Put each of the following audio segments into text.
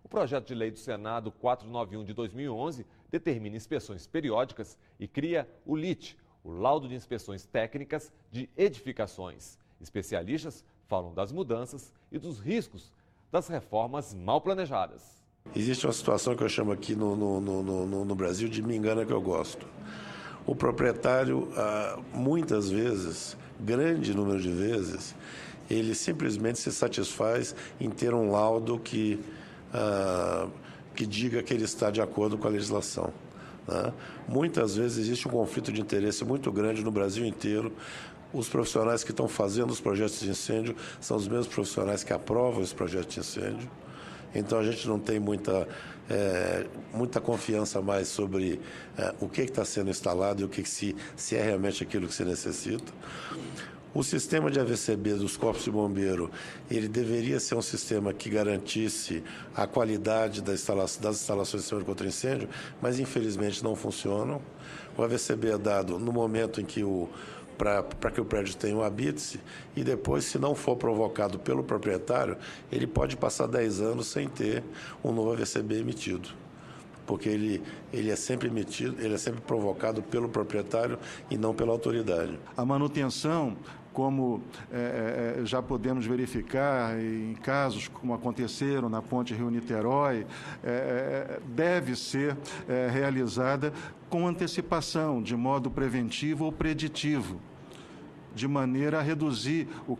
O projeto de lei do Senado 491 de 2011 determina inspeções periódicas e cria o LIT, o Laudo de Inspeções Técnicas de Edificações. Especialistas falam das mudanças e dos riscos das reformas mal planejadas. Existe uma situação que eu chamo aqui no Brasil de me engana que eu gosto. O proprietário, muitas vezes, grande número de vezes, ele simplesmente se satisfaz em ter um laudo que diga que ele está de acordo com a legislação. Né? Muitas vezes existe um conflito de interesse muito grande no Brasil inteiro. Os profissionais que estão fazendo os projetos de incêndio são os mesmos profissionais que aprovam esse projeto de incêndio. Então, a gente não tem muita confiança mais sobre o que está sendo instalado e o que se é realmente aquilo que se necessita. O sistema de AVCB dos corpos de bombeiro, ele deveria ser um sistema que garantisse a qualidade das instalações de sistema contra incêndio, mas infelizmente não funcionam. O AVCB é dado no momento em que para que o prédio tenha um habite-se, e depois, se não for provocado pelo proprietário, ele pode passar 10 anos sem ter um novo AVCB emitido, porque ele é sempre emitido, ele é sempre provocado pelo proprietário e não pela autoridade. A manutenção, como já podemos verificar em casos como aconteceram na Ponte Rio-Niterói, deve ser realizada com antecipação, de modo preventivo ou preditivo, de maneira a reduzir o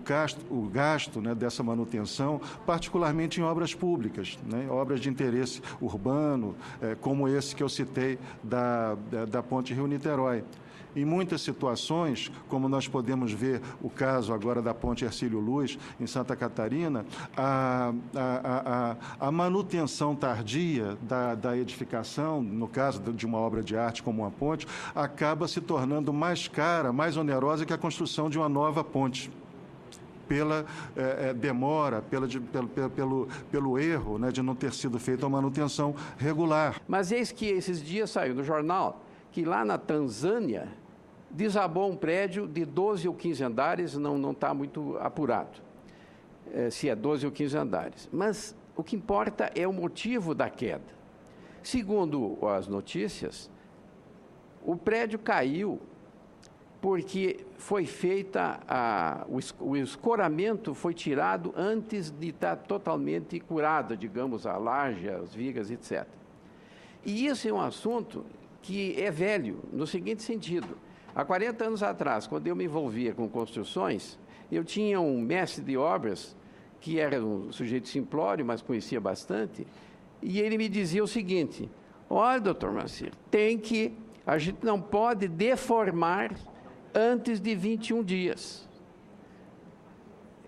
gasto dessa manutenção, particularmente em obras públicas, obras de interesse urbano, como esse que eu citei da Ponte Rio-Niterói. Em muitas situações, como nós podemos ver o caso agora da Ponte Hercílio Luz, em Santa Catarina, a manutenção tardia da edificação, no caso de uma obra de arte como uma ponte, acaba se tornando mais cara, mais onerosa que a construção de uma nova ponte, pela demora, pelo erro de não ter sido feita a manutenção regular. Mas eis que esses dias saiu no jornal que lá na Tanzânia desabou um prédio de 12 ou 15 andares, não está muito apurado se é 12 ou 15 andares. Mas o que importa é o motivo da queda. Segundo as notícias, o prédio caiu porque foi feita o escoramento foi tirado antes de estar totalmente curado, digamos, a laje, as vigas, etc. E isso é um assunto que é velho, no seguinte sentido. Há 40 anos atrás, quando eu me envolvia com construções, eu tinha um mestre de obras, que era um sujeito simplório, mas conhecia bastante, e ele me dizia o seguinte: olha, doutor Macir, a gente não pode deformar antes de 21 dias.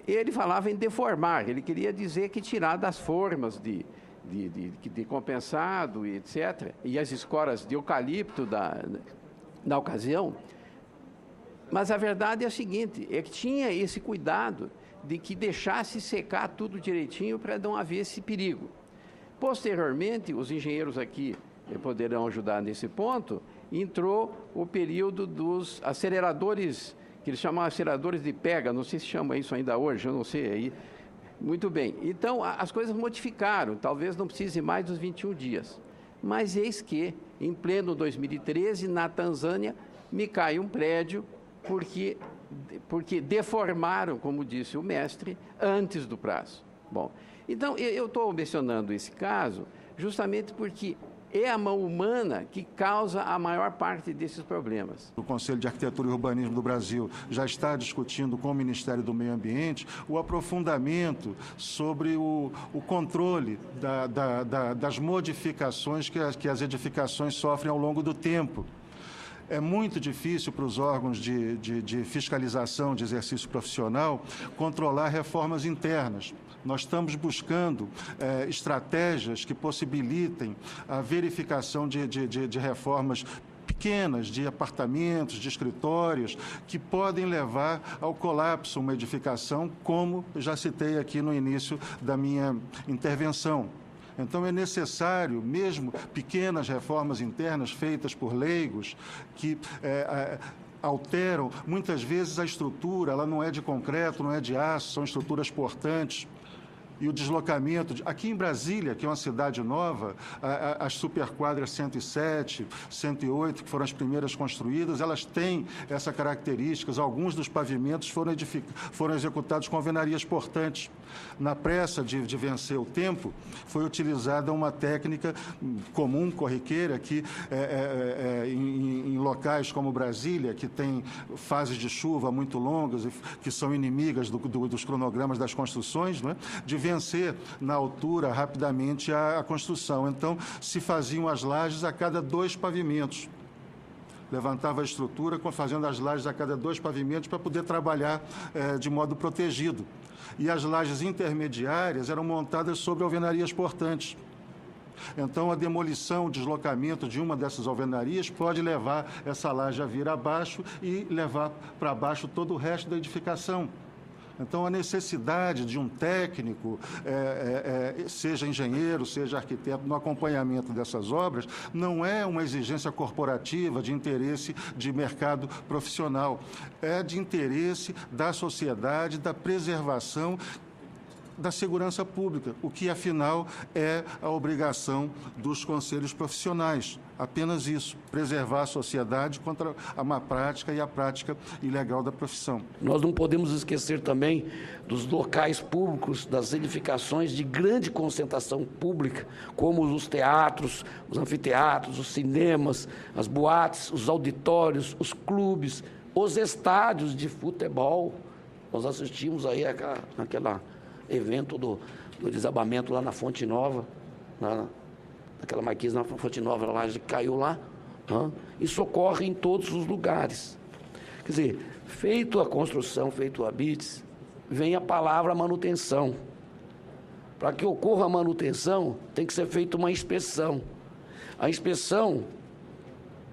Ele falava em deformar, ele queria dizer que tirar das formas de compensado, etc., e as escoras de eucalipto na ocasião. Mas a verdade é a seguinte, é que tinha esse cuidado de que deixasse secar tudo direitinho para não haver esse perigo. Posteriormente, os engenheiros aqui poderão ajudar nesse ponto, entrou o período dos aceleradores, que eles chamam aceleradores de pega, não sei se chama isso ainda hoje, eu não sei aí. Muito bem, então as coisas modificaram, talvez não precise mais dos 21 dias. Mas eis que, em pleno 2013, na Tanzânia, me cai um prédio porque deformaram, como disse o mestre, antes do prazo. Bom, então eu estou mencionando esse caso justamente porque é a mão humana que causa a maior parte desses problemas. O Conselho de Arquitetura e Urbanismo do Brasil já está discutindo com o Ministério do Meio Ambiente o aprofundamento sobre o controle das modificações que as edificações sofrem ao longo do tempo. É muito difícil para os órgãos de fiscalização de exercício profissional controlar reformas internas. Nós estamos buscando estratégias que possibilitem a verificação de reformas pequenas, de apartamentos, de escritórios, que podem levar ao colapso uma edificação, como já citei aqui no início da minha intervenção. Então, é necessário, mesmo pequenas reformas internas feitas por leigos, que alteram, muitas vezes, a estrutura, ela não é de concreto, não é de aço, são estruturas portantes. e o deslocamento. Aqui em Brasília, que é uma cidade nova, as superquadras 107, 108, que foram as primeiras construídas, elas têm essa característica. Alguns dos pavimentos foram executados com alvenarias portantes. Na pressa de vencer o tempo, foi utilizada uma técnica comum, corriqueira, que em locais como Brasília, que tem fases de chuva muito longas, que são inimigas dos cronogramas das construções, né, de vencer na altura rapidamente a construção. Então, se faziam as lajes a cada 2 pavimentos. Levantava a estrutura, fazendo as lajes a cada 2 pavimentos para poder trabalhar de modo protegido. E as lajes intermediárias eram montadas sobre alvenarias portantes. Então, a demolição, o deslocamento de uma dessas alvenarias pode levar essa laje a vir abaixo e levar para baixo todo o resto da edificação. Então, a necessidade de um técnico, seja engenheiro, seja arquiteto, no acompanhamento dessas obras, não é uma exigência corporativa de interesse de mercado profissional, é de interesse da sociedade, da preservação da segurança pública, o que, afinal, é a obrigação dos conselhos profissionais. Apenas isso, preservar a sociedade contra a má prática e a prática ilegal da profissão. Nós não podemos esquecer também dos locais públicos, das edificações de grande concentração pública, como os teatros, os anfiteatros, os cinemas, as boates, os auditórios, os clubes, os estádios de futebol. Nós assistimos aí aquela evento do desabamento lá na Fonte Nova, naquela marquise na Fonte Nova, lá caiu lá. Isso ocorre em todos os lugares. Quer dizer, feito a construção, feito o habites, vem a palavra manutenção. Para que ocorra a manutenção, tem que ser feita uma inspeção. A inspeção,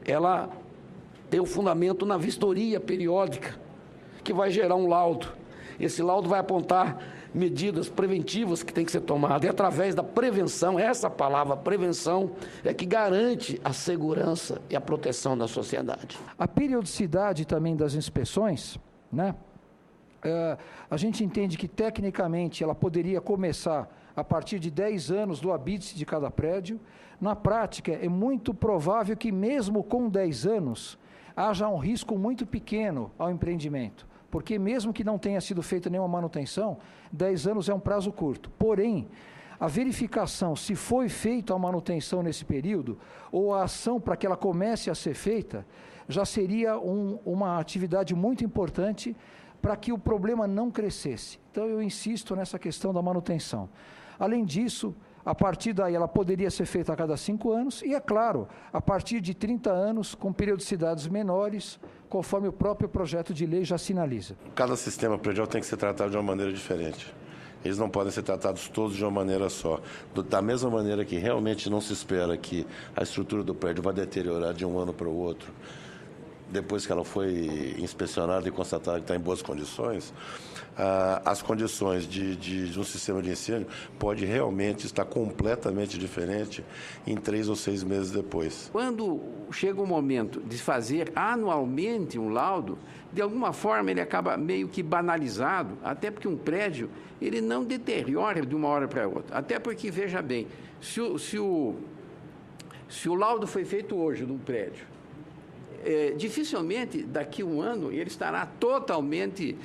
ela tem o fundamento na vistoria periódica, que vai gerar um laudo. Esse laudo vai apontar medidas preventivas que têm que ser tomadas. E através da prevenção, essa palavra prevenção, é que garante a segurança e a proteção da sociedade. A periodicidade também das inspeções, né? A gente entende que, tecnicamente, ela poderia começar a partir de 10 anos do habite de cada prédio. Na prática, é muito provável que, mesmo com 10 anos, haja um risco muito pequeno ao empreendimento. Porque mesmo que não tenha sido feita nenhuma manutenção, 10 anos é um prazo curto. Porém, a verificação se foi feita a manutenção nesse período, ou a ação para que ela comece a ser feita, já seria uma atividade muito importante para que o problema não crescesse. Então, eu insisto nessa questão da manutenção. Além disso, a partir daí ela poderia ser feita a cada 5 anos e, é claro, a partir de 30 anos, com periodicidades menores, conforme o próprio projeto de lei já sinaliza. Cada sistema predial tem que ser tratado de uma maneira diferente. Eles não podem ser tratados todos de uma maneira só. Da mesma maneira que realmente não se espera que a estrutura do prédio vá deteriorar de um ano para o outro, depois que ela foi inspecionada e constatada que está em boas condições, as condições de um sistema de incêndio pode realmente estar completamente diferente em 3 ou 6 meses depois. Quando chega o momento de fazer anualmente um laudo, de alguma forma ele acaba meio que banalizado, até porque um prédio ele não deteriora de uma hora para outra. Até porque, veja bem, se o laudo foi feito hoje num prédio, dificilmente daqui a um ano ele estará totalmente,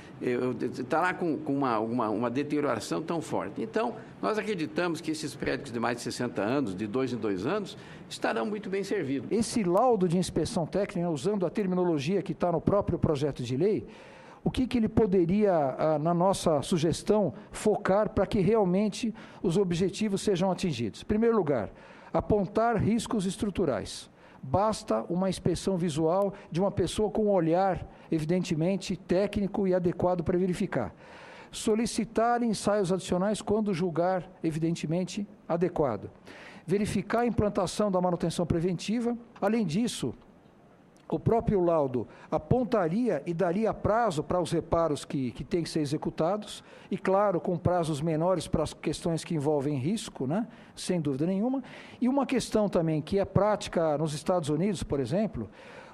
estará com uma deterioração tão forte. Então, nós acreditamos que esses prédios de mais de 60 anos, de 2 em 2 anos, estarão muito bem servidos. Esse laudo de inspeção técnica, usando a terminologia que está no próprio projeto de lei, o que ele poderia, na nossa sugestão, focar para que realmente os objetivos sejam atingidos? Em primeiro lugar, apontar riscos estruturais. Basta uma inspeção visual de uma pessoa com um olhar, evidentemente, técnico e adequado para verificar. Solicitar ensaios adicionais quando julgar, evidentemente, adequado. Verificar a implantação da manutenção preventiva. Além disso, o próprio laudo apontaria e daria prazo para os reparos que têm que ser executados, e, claro, com prazos menores para as questões que envolvem risco, né? Sem dúvida nenhuma. E uma questão também que é prática nos Estados Unidos, por exemplo,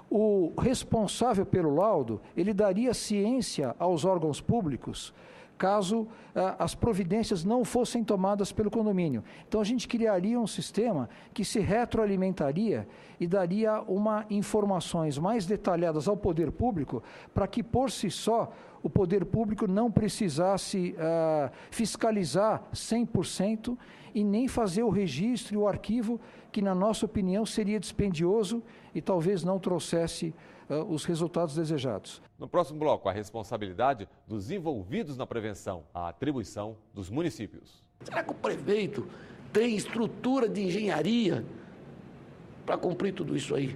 o responsável pelo laudo, ele daria ciência aos órgãos públicos caso as providências não fossem tomadas pelo condomínio. Então, a gente criaria um sistema que se retroalimentaria e daria informações mais detalhadas ao poder público para que, por si só, o poder público não precisasse fiscalizar 100% e nem fazer o registro e o arquivo, que, na nossa opinião, seria dispendioso e talvez não trouxesse os resultados desejados. No próximo bloco, a responsabilidade dos envolvidos na prevenção, a atribuição dos municípios. Será que o prefeito tem estrutura de engenharia para cumprir tudo isso aí?